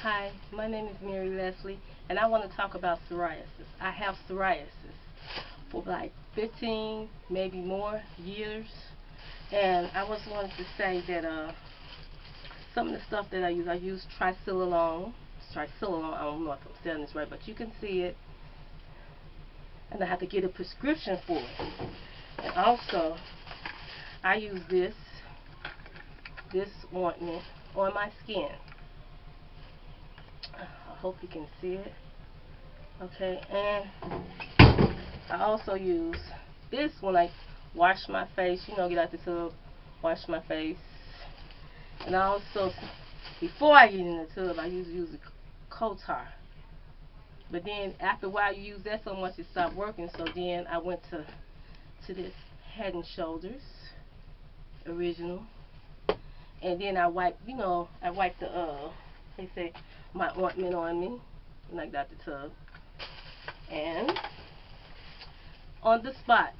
Hi, my name is Mary Leslie, and I want to talk about psoriasis. I have psoriasis for like 15, maybe more years, and I was wanting to say that some of the stuff that I use tricellular. Tricellular, I don't know if I'm saying this right, but you can see it, and I have to get a prescription for it. And also, I use this ointment on my skin. I hope you can see it. Okay, and I also use this when I wash my face, get out the tub, wash my face. And I also, before I get in the tub, I usually use a Kotar. But then after a while you use that so much it stopped working, so then I went to this Head and Shoulders original. And then I wipe they say, my ointment on me when I got the tub. And on the spots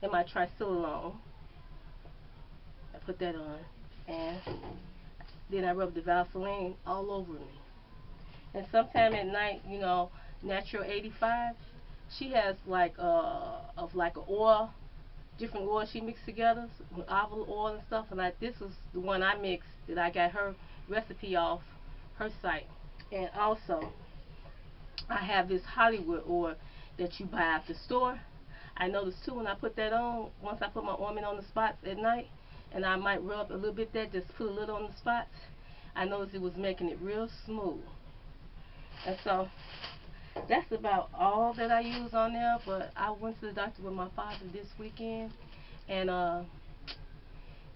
in my tricellular, I put that on, and then I rub the Vaseline all over me. And sometime at night, Natural 85, she has like a oil, different oil she mixed together, with olive oil and stuff. And this is the one I mixed that I got her recipe off her site. And also, I have this Hollywood oil that you buy at the store. I noticed too when I put that on, once I put my ointment on the spots at night, and I might rub a little bit there, just put a little on the spots, I noticed it was making it real smooth. And so that's about all that I use on there. But I went to the doctor with my father this weekend, and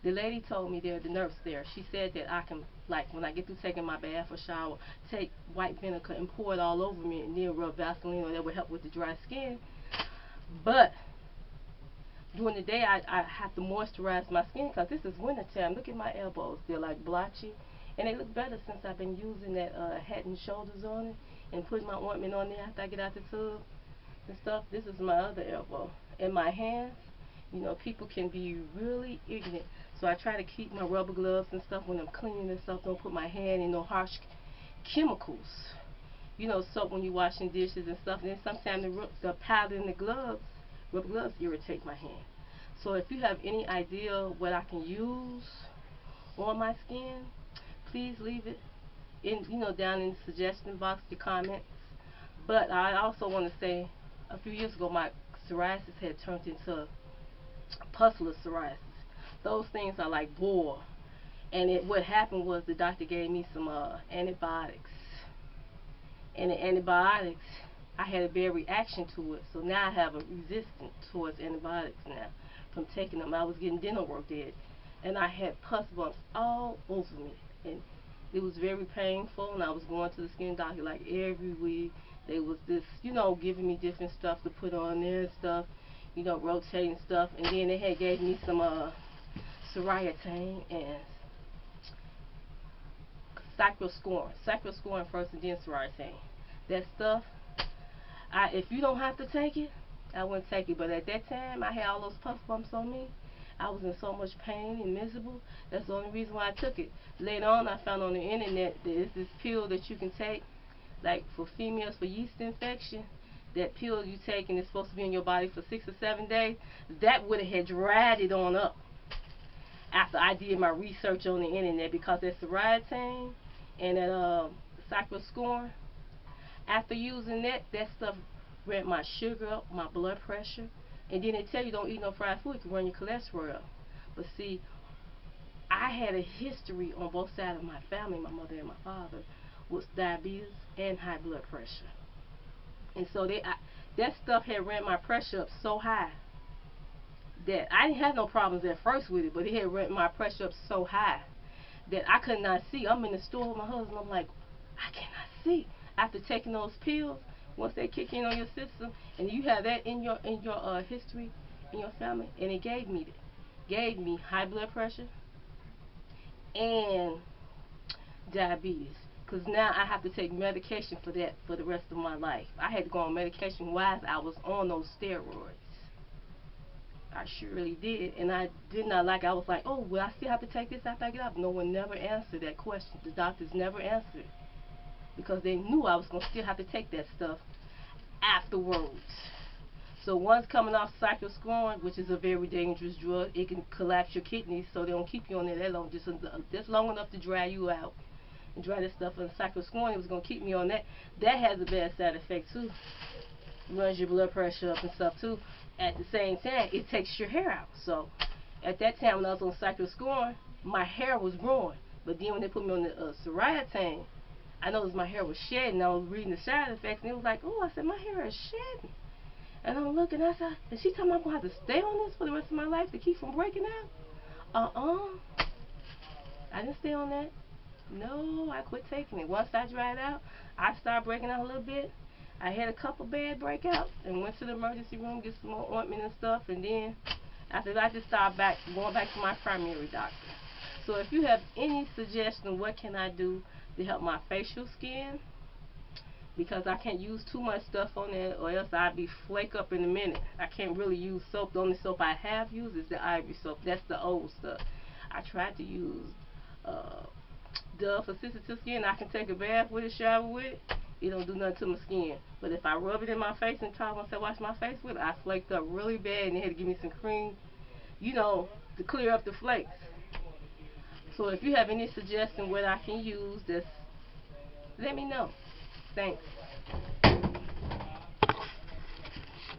the lady told me there, the nurse there, she said that I can, like, when I get through taking my bath or shower, take white vinegar and pour it all over me, and then rub Vaseline, or that would help with the dry skin. But during the day, I have to moisturize my skin because this is winter time. Look at my elbows; they're like blotchy, and they look better since I've been using that Head and Shoulders on it and putting my ointment on there after I get out the tub and stuff. This is my other elbow. And my hands, people can be really ignorant. So I try to keep my rubber gloves and stuff when I'm cleaning and stuff. Don't put my hand in no harsh chemicals. Soap when you're washing dishes and stuff. And then sometimes the powder in the gloves, rubber gloves, irritate my hand. So if you have any idea what I can use on my skin, please leave it in, down in the suggestion box, the comments. But I also want to say, a few years ago, my psoriasis had turned into pustular psoriasis. Those things are like boil. And what happened was the doctor gave me some antibiotics. And the antibiotics, I had a bad reaction to it. So now I have a resistance towards antibiotics now from taking them. I was getting dental work did. And I had pus bumps all over me. And it was very painful, and I was going to the skin doctor like every week. They was giving me different stuff to put on there and stuff, rotating stuff. And then they had gave me some Psoriatane and cyclosporin first, and then Psoriatane. That stuff, if you don't have to take it, I wouldn't take it. But at that time, I had all those pus bumps on me. I was in so much pain and miserable. That's the only reason why I took it. Later on, I found on the internet there's this pill that you can take, like for females for yeast infection. That pill you take, and it's supposed to be in your body for 6 or 7 days. That would have dried it on up after I did my research on the internet, because that Psoriatane and that cyclosporin, after using that stuff ramped my sugar up, my blood pressure. And then they tell you don't eat no fried food, it can run your cholesterol up. But see, I had a history on both sides of my family, my mother and my father, with diabetes and high blood pressure. And so that stuff had ran my pressure up so high that I didn't have no problems at first with it, but it had ran my pressure up so high that I could not see. I'm in the store with my husband, I'm like, I cannot see. After taking those pills, once they kick in on your system, and you have that in your history in your family, and it gave me high blood pressure and diabetes. Because now I have to take medication for that for the rest of my life. I had to go on medication while I was on those steroids. I surely did, and I did not like. I was like, oh, will I still have to take this after I get out? No one never answered that question. The doctors never answered. because they knew I was going to still have to take that stuff afterwards. So once coming off cyclosporine, which is a very dangerous drug, it can collapse your kidneys, so they don't keep you on there that long, just long enough to dry you out and dry this stuff. And cyclosporine, it was going to keep me on that. That has a bad side effect too. Runs your blood pressure up and stuff too. At the same time, it takes your hair out. So at that time when I was on cyclosporine, my hair was growing. But then when they put me on the Psoriasis, I noticed my hair was shedding. I was reading the side effects, and it was like, oh, I said, my hair is shedding. And I'm looking, I said, and she told me I'm going to have to stay on this for the rest of my life to keep from breaking out? I didn't stay on that. No, I quit taking it. Once I dried out, I started breaking out a little bit. I had a couple bad breakouts and went to the emergency room, get some more ointment and stuff, and then after that I just started going back to my primary doctor. So if you have any suggestion, what can I do to help my facial skin? Because I can't use too much stuff on there or else I'll be flake up in a minute. I can't really use soap. The only soap I have used is the Ivory soap. That's the old stuff. I tried to use Dove for sensitive skin. I can take a bath with it, shower with it. It don't do nothing to my skin. But if I rub it in my face and try once I wash my face with it, I flaked up really bad and they had to give me some cream, to clear up the flakes. So if you have any suggestion what I can use, just let me know. Thanks.